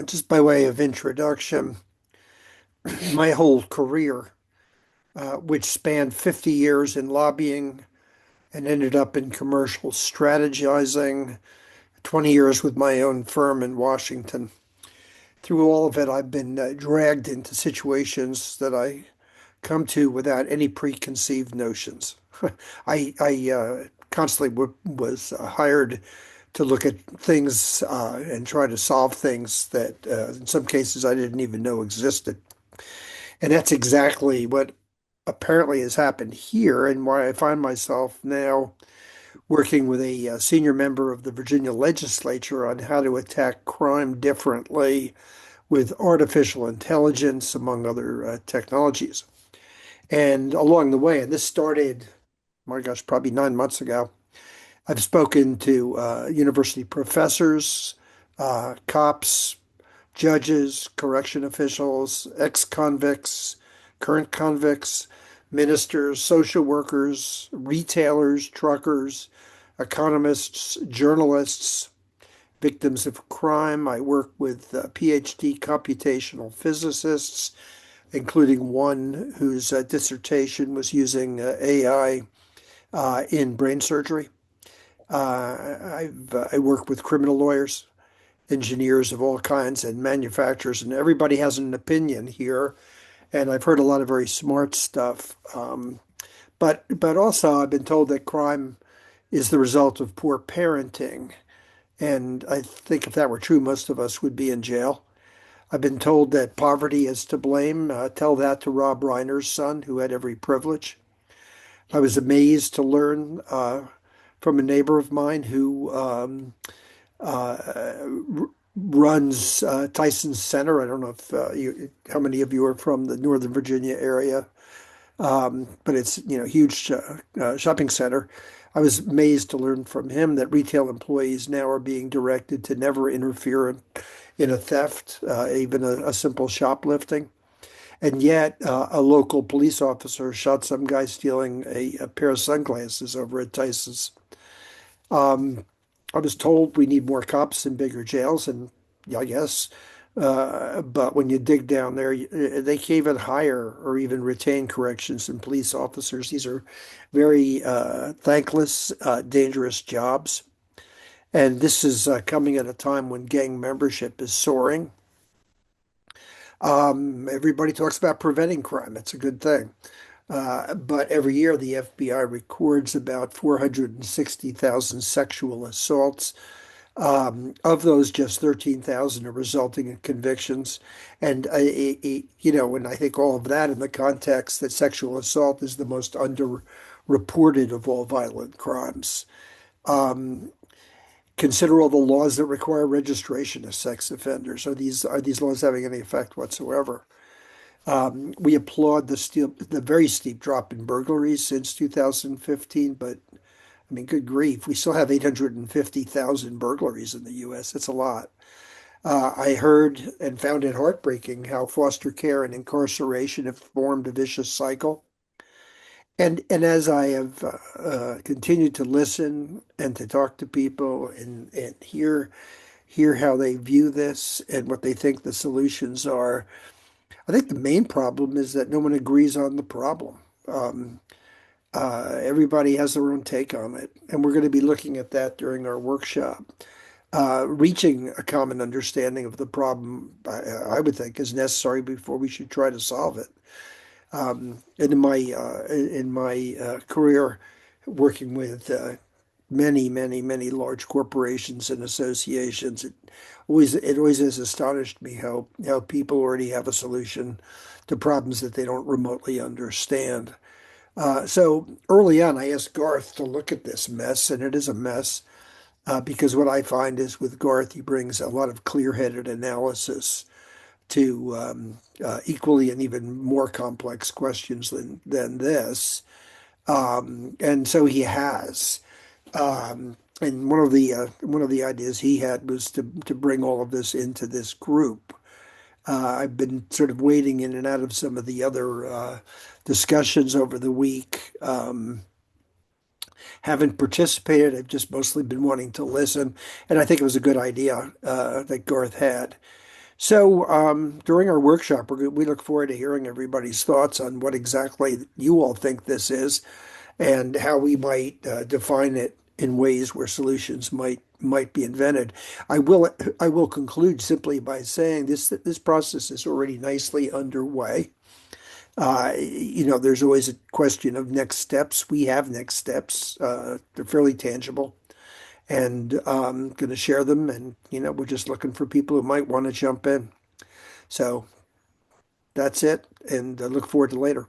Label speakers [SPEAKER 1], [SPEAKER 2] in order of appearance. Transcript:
[SPEAKER 1] Just by way of introduction, my whole career, which spanned 50 years in lobbying and ended up in commercial strategizing, 20 years with my own firm in Washington. Through all of it, I've been dragged into situations that I come to without any preconceived notions. I constantly was hired to look at things and try to solve things that in some cases I didn't even know existed. And that's exactly what apparently has happened here, and why I find myself now working with a senior member of the Virginia legislature on how to attack crime differently with artificial intelligence, among other technologies. And along the way, and this started, my gosh, probably 9 months ago, I've spoken to university professors, cops, judges, correction officials, ex-convicts, current convicts, ministers, social workers, retailers, truckers, economists, journalists, victims of crime. I work with PhD computational physicists, including one whose dissertation was using AI in brain surgery. I work with criminal lawyers, engineers of all kinds, and manufacturers, and everybody has an opinion here. And I've heard a lot of very smart stuff. But also I've been told that crime is the result of poor parenting. And I think if that were true, most of us would be in jail. I've been told that poverty is to blame. Tell that to Rob Reiner's son, who had every privilege. I was amazed to learn from a neighbor of mine who uh, runs Tyson's Center. I don't know if how many of you are from the Northern Virginia area, but it's huge shopping center. I was amazed to learn from him that retail employees now are being directed to never interfere in a theft, even a simple shoplifting. And yet, a local police officer shot some guy stealing a pair of sunglasses over at Tyson's. Um, I was told we need more cops and bigger jails, and yeah, I guess. But when you dig down there, they can't even hire or even retain corrections and police officers. These are very thankless, dangerous jobs. And this is coming at a time when gang membership is soaring. Everybody talks about preventing crime. It's a good thing. But every year, the FBI records about 460,000 sexual assaults. Of those, just 13,000 are resulting in convictions. And, and I think all of that in the context that sexual assault is the most underreported of all violent crimes. Um, Consider all the laws that require registration of sex offenders. Are these laws having any effect whatsoever? We applaud the very steep drop in burglaries since 2015, but I mean, good grief, we still have 850,000 burglaries in the U.S. That's a lot. I heard and found it heartbreaking how foster care and incarceration have formed a vicious cycle. And as I have continued to listen and to talk to people and hear how they view this and what they think the solutions are, I think the main problem is that no one agrees on the problem. Um, Everybody has their own take on it, and we're going to be looking at that during our workshop. Reaching a common understanding of the problem, I would think, is necessary before we should try to solve it. And in my career, working with many large corporations and associations, it always has astonished me how people already have a solution to problems that they don't remotely understand. So early on, I asked Garth to look at this mess, and it is a mess because what I find is with Garth, he brings a lot of clear-headed analysis to equally and even more complex questions than this. And so he has. And one of the ideas he had was to bring all of this into this group. I've been sort of wading in and out of some of the other discussions over the week. Haven't participated. I've just mostly been wanting to listen, and I think it was a good idea that Garth had. So during our workshop, we look forward to hearing everybody's thoughts on what exactly you all think this is and how we might define it in ways where solutions might be invented. I will conclude simply by saying this process is already nicely underway. There's always a question of next steps. We have next steps. They're fairly tangible, and going to share them. And we're just looking for people who might want to jump in. So that's it, and I look forward to later.